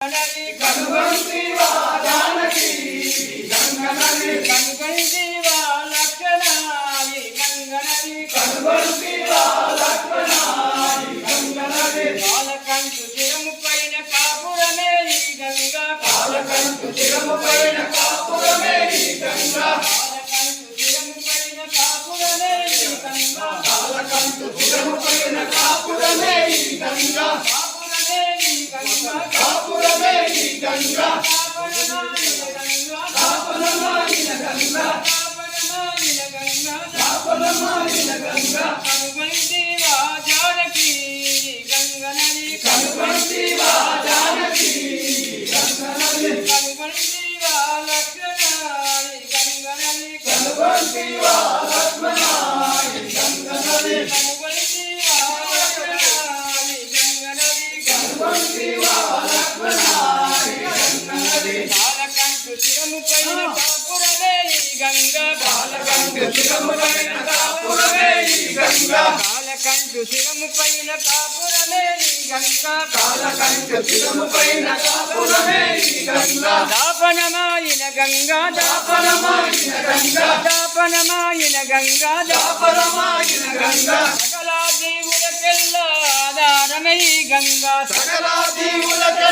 కనుగొంటివా జానకి గంగ నది కనుగొంటివా లక్షణాది గంగ నది కనుగొంటివా లక్ష్మణాది గంగ నది కాలకంటు శిరము పైన కాపురమే ఈ గంగ కాలకంటు శిరము పైన కాపురమే ఈ గంగ కాలకంటు శిరము పైన కాపురమే ఈ గంగ కాలకంటు శిరము పైన కాపురమే ఈ గంగ కాపురమే ఈ గంగ కాపురమాయిన గంగ కాపురమాయిన గంగ కనుగొంటివా జానకి గంగ నది కనుగొంటివా జానకి గంగ నది కనుగొంటివా లక్షణాది గంగ నది కనుగొంటివా లక్ష్మణాది గంగ నది కనుగొంటివా లక్షణాది గంగ నది కనుగొంటివా లక్ష్మణాది గంగ నది కాలకంటు శిరము పైన కాపురమే ఈ గంగ కాలకంటు శిరము పైన కాపురమే ఈ గంగ కాలకంటు శిరము పైన కాపురమే ఈ గంగ కాలకంటు శిరము పైన కాపురమే ఈ గంగ దాపనమాయిన గంగా దాపనమాయిన గంగ దాపనమాయిన గంగా దాపనమాయిన గంగ సకల జీవులకెల్లా ఆధారమే ఈ గంగా సకల జీవులకెల్లా